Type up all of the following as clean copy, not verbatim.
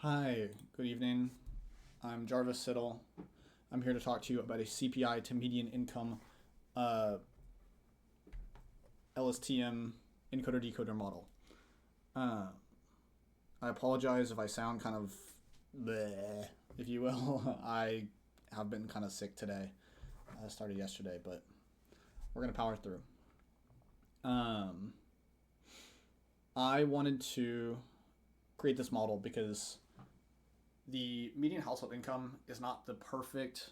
Hi, good evening. I'm Jarvis Siddle. I'm here to talk to you about a CPI to median income uh, LSTM encoder decoder model. Uh, I apologize if I sound kind of bleh, if you will. I have been kind of sick today. I started yesterday, but we're going to power through. Um, I wanted to create this model because the median household income is not the perfect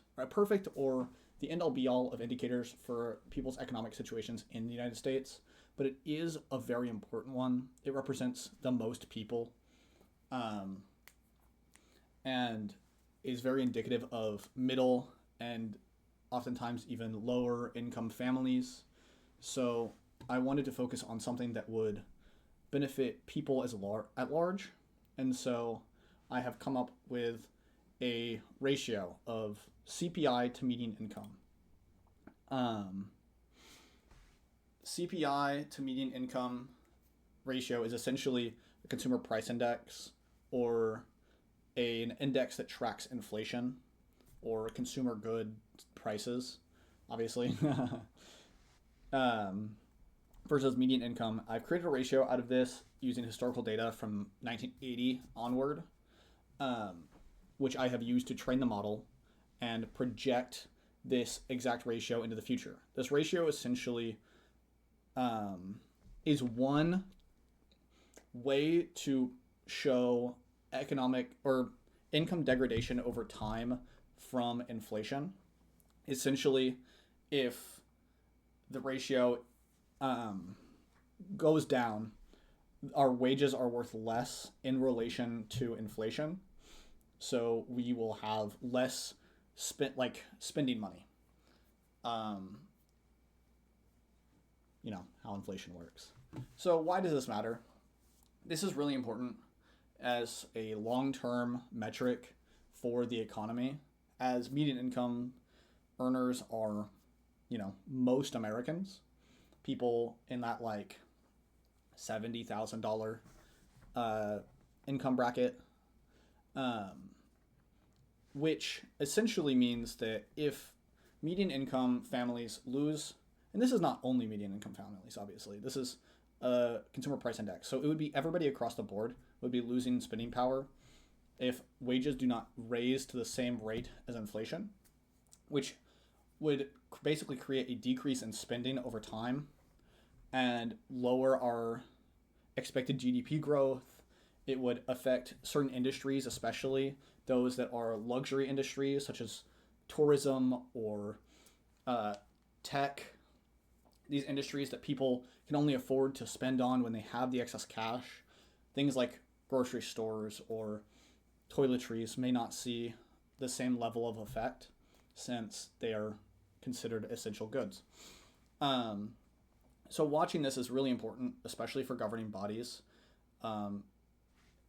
or the end all be all of indicators for people's economic situations in the United States, but it is a very important one. It represents the most people, um, and is very indicative of middle and oftentimes even lower income families. So I wanted to focus on something that would benefit people at large, and so I have come up with a ratio of CPI to median income. Um, CPI to median income ratio is essentially a consumer price index, or an index that tracks inflation or consumer good prices, obviously. um, Versus median income. I've created a ratio out of this using historical data from 1980 onward, um, which I have used to train the model and project this exact ratio into the future. This ratio essentially um, is one way to show economic or income degradation over time from inflation. Essentially, if the ratio um, goes down, our wages are worth less in relation to inflation, so we will have less spending money. Um, you know how inflation works. So why does this matter? This is really important as a long-term metric for the economy, as median income earners are, most Americans, people in that like $70,000 uh, income bracket, um, which essentially means that if median income families lose, and this is not only median income families, obviously, this is a consumer price index. So it would be everybody across the board would be losing spending power if wages do not raise to the same rate as inflation, which would basically create a decrease in spending over time and lower our expected GDP growth. It would affect certain industries, especially those that are luxury industries such as tourism or uh, tech. These industries that people can only afford to spend on when they have the excess cash. Things like grocery stores or toiletries may not see the same level of effect since they are considered essential goods. Um, so watching this is really important, especially for governing bodies um,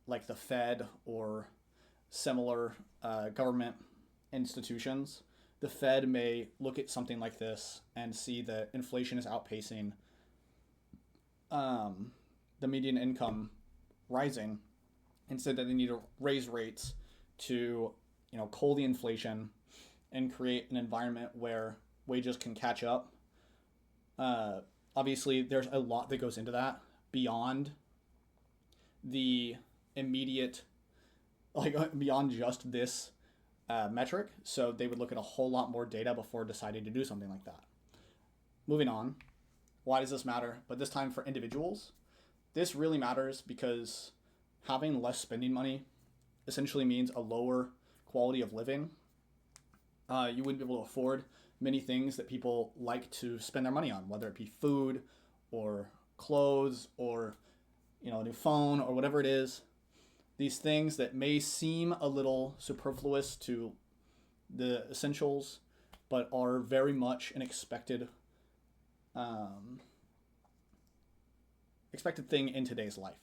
like the Fed or similar government institutions. The Fed may look at something like this and see that inflation is outpacing the median income rising, and said that they need to raise rates to, cull the inflation and create an environment where wages can catch up. Uh, Obviously, there's a lot that goes into that beyond the immediate, beyond just this metric. So they would look at a whole lot more data before deciding to do something like that. Moving on, why does this matter? But this time for individuals, this really matters because having less spending money essentially means a lower quality of living. You wouldn't be able to afford many things that people like to spend their money on, whether it be food or clothes or a new phone or whatever it is. These things that may seem a little superfluous to the essentials, but are very much an um, expected thing in today's life.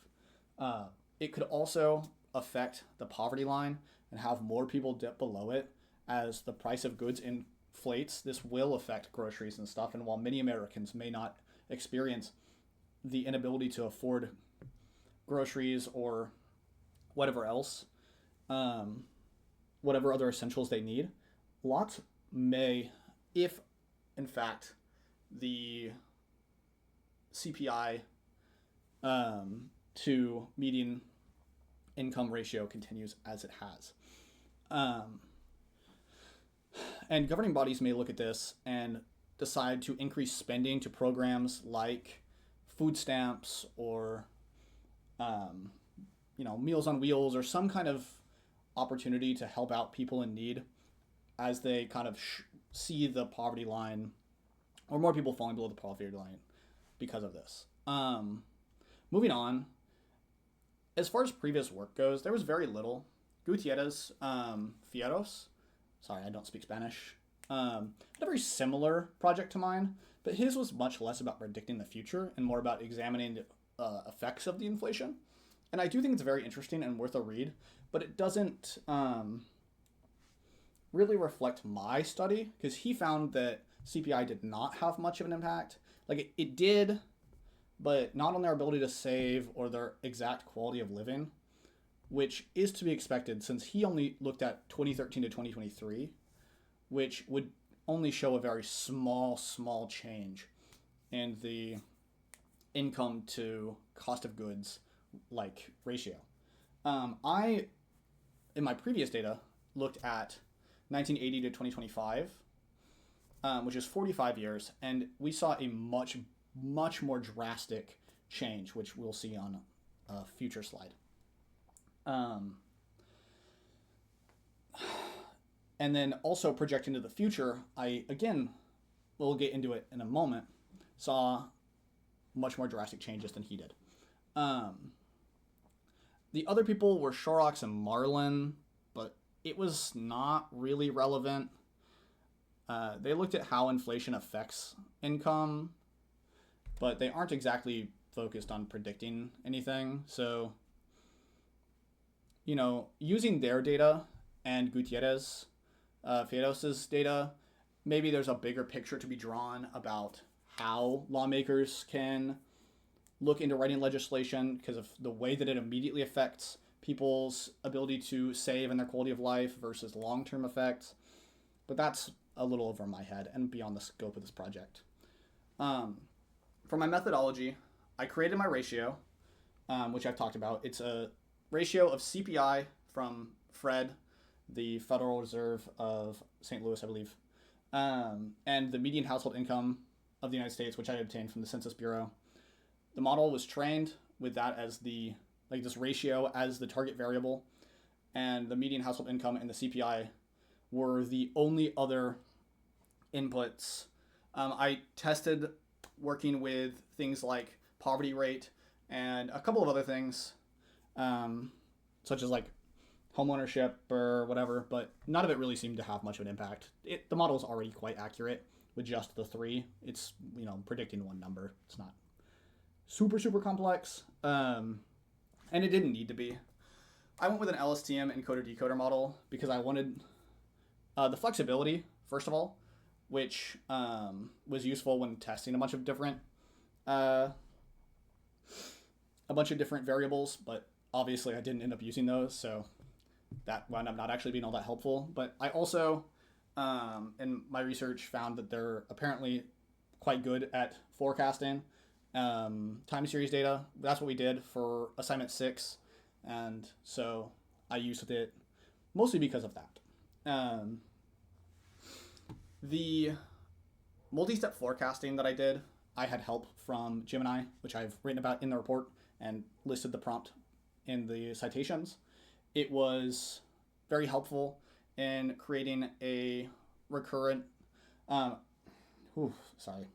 Uh, it could also affect the poverty line and have more people dip below it as the price of goods inflates. This will affect groceries and stuff, and while many Americans may not experience the inability to afford groceries or whatever else, um, whatever other essentials they need, lots may, if in fact the CPI to median income ratio continues as it has. Um, and governing bodies may look at this and decide to increase spending to programs like food stamps or um, Meals on Wheels or some kind of opportunity to help out people in need as they kind of see the poverty line or more people falling below the poverty line because of this. Moving on, as far as previous work goes, there was very little. Gutierrez Fierros, sorry, I don't speak Spanish, had a very similar project to mine, but his was much less about predicting the future and more about examining the effects of the inflation. And I do think it's very interesting and worth a read, but it doesn't really reflect my study because he found that CPI did not have much of an impact. Like it did, but not on their ability to save or their exact quality of living, which is to be expected since he only looked at 2013 to 2023, which would only show a very small change in the income to cost of goods like ratio. I, in my previous data, looked at 1980 to 2025, which is 45 years, and we saw a much more drastic change, which we'll see on a future slide. And then also projecting to the future, I, again, we'll get into it in a moment, saw much more drastic changes than he did. The other people were Shorrocks and Marlin, but it was not really relevant. They looked at how inflation affects income, but they aren't exactly focused on predicting anything. So, using their data and Gutierrez Fierros' data, maybe there's a bigger picture to be drawn about how lawmakers can look into writing legislation because of the way that it immediately affects people's ability to save and their quality of life versus long-term effects. But that's a little over my head and beyond the scope of this project. For my methodology, I created my ratio, which I've talked about. It's a ratio of CPI from Fred, the Federal Reserve of St. Louis, I believe, and the median household income of the United States, which I obtained from the Census Bureau. The model was trained with that as this ratio as the target variable, and the median household income and the CPI were the only other inputs. I tested working with things like poverty rate and a couple of other things, such as like homeownership or whatever, but none of it really seemed to have much of an impact. The model is already quite accurate with just the three. It's, predicting one number. It's not super complex, and it didn't need to be. I went with an LSTM encoder-decoder model because I wanted the flexibility, first of all, which was useful when testing a bunch of different variables, but obviously I didn't end up using those, so that wound up not actually being all that helpful. But I also, in my research, found that they're apparently quite good at forecasting time series data. That's what we did for assignment 6, and so I used it mostly because of that. The multi-step forecasting that I did, I had help from Gemini, which I've written about in the report and listed the prompt in the citations. It was very helpful in creating a recurrent, sorry,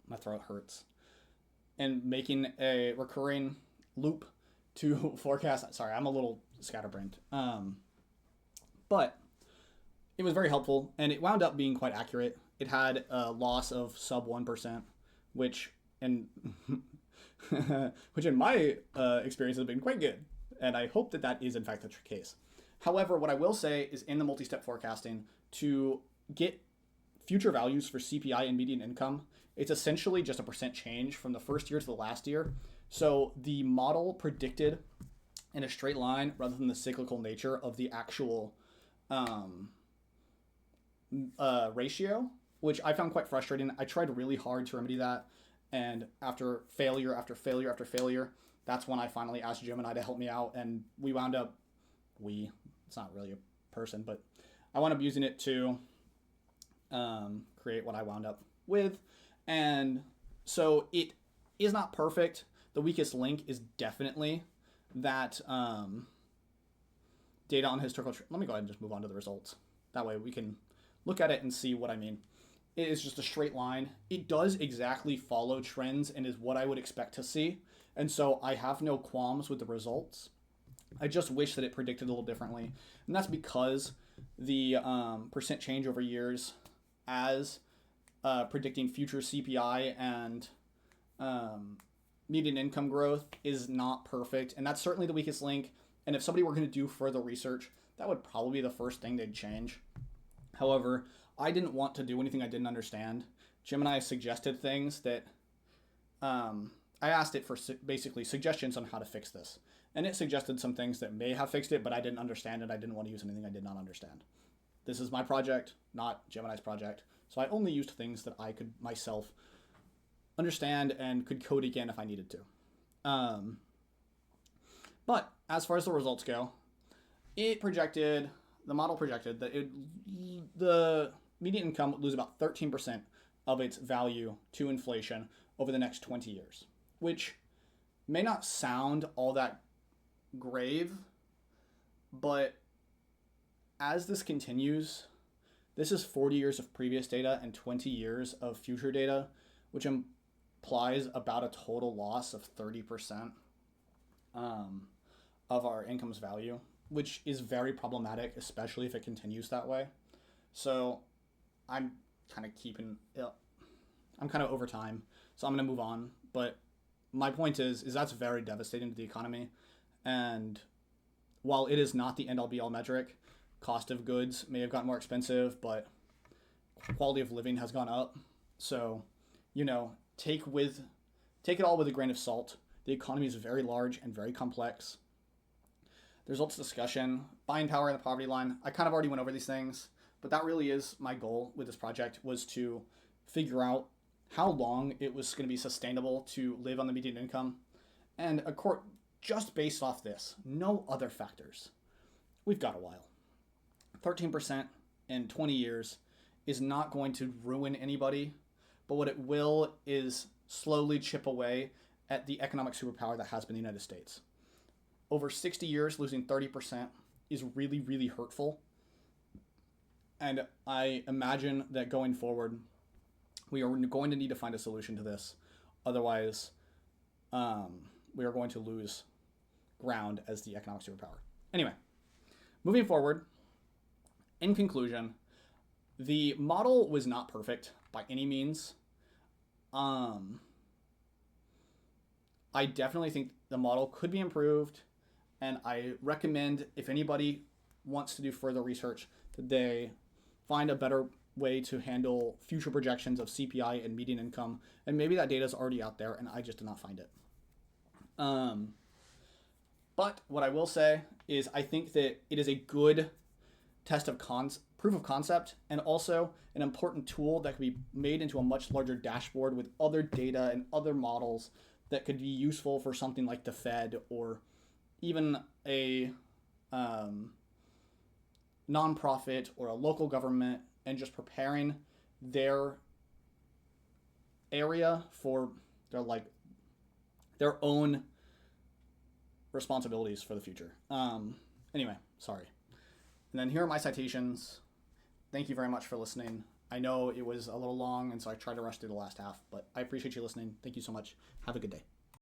my throat hurts, and making a recurring loop to forecast. Sorry, I'm a little scatterbrained. But it was very helpful, and it wound up being quite accurate. It had a loss of sub 1%, which in my experience has been quite good, and I hope that is in fact the case. However, what I will say is in the multi-step forecasting, to get future values for CPI and median income, it's essentially just a percent change from the first year to the last year. So the model predicted in a straight line rather than the cyclical nature of the actual um, ratio, which I found quite frustrating. I tried really hard to remedy that, and after failure after failure after failure, that's when I finally asked Gemini to help me out, and we wound up, it's not really a person, but I wound up using it to create what I wound up with. And so it is not perfect. The weakest link is definitely that data on historical. Let me go ahead and just move on to the results. That way we can look at it and see what I mean. It is just a straight line. It does exactly follow trends and is what I would expect to see. And so I have no qualms with the results. I just wish that it predicted a little differently. And that's because the percent change over years as predicting future CPI and median income growth is not perfect. And that's certainly the weakest link. And if somebody were going to do further research, that would probably be the first thing they'd change. However, I didn't want to do anything I didn't understand. Gemini suggested things that I asked it for basically suggestions on how to fix this. And it suggested some things that may have fixed it, but I didn't understand it. I didn't want to use anything I did not understand. This is my project, not Gemini's project. So I only used things that I could myself understand and could code again if I needed to. But as far as the results go, the model projected that the median income would lose about 13% of its value to inflation over the next 20 years, which may not sound all that grave, but as this continues, this is 40 years of previous data and 20 years of future data, which implies about a total loss of 30% of our income's value, which is very problematic, especially if it continues that way. So I'm kind of over time, so I'm going to move on. But my point is that's very devastating to the economy. And while it is not the end all be all metric, cost of goods may have gotten more expensive, but quality of living has gone up. So, take it all with a grain of salt. The economy is very large and very complex. The results discussion, buying power and the poverty line. I kind of already went over these things, but that really is my goal with this project, was to figure out how long it was going to be sustainable to live on the median income. And just based off this, no other factors, we've got a while. 13% in 20 years is not going to ruin anybody, but what it will is slowly chip away at the economic superpower that has been the United States. Over 60 years, losing 30% is really, really hurtful. And I imagine that going forward, we are going to need to find a solution to this. Otherwise, we are going to lose ground as the economic superpower. Anyway, moving forward, in conclusion, the model was not perfect by any means. I definitely think the model could be improved, and I recommend, if anybody wants to do further research, that they find a better way to handle future projections of CPI and median income, and maybe that data is already out there and I just did not find it. But what I will say is I think that it is a good proof of concept, and also an important tool that can be made into a much larger dashboard with other data and other models that could be useful for something like the Fed or even a nonprofit or a local government, and just preparing their area for their own responsibilities for the future. Anyway, sorry. And then here are my citations. Thank you very much for listening. I know it was a little long, and so I tried to rush through the last half, but I appreciate you listening. Thank you so much. Have a good day.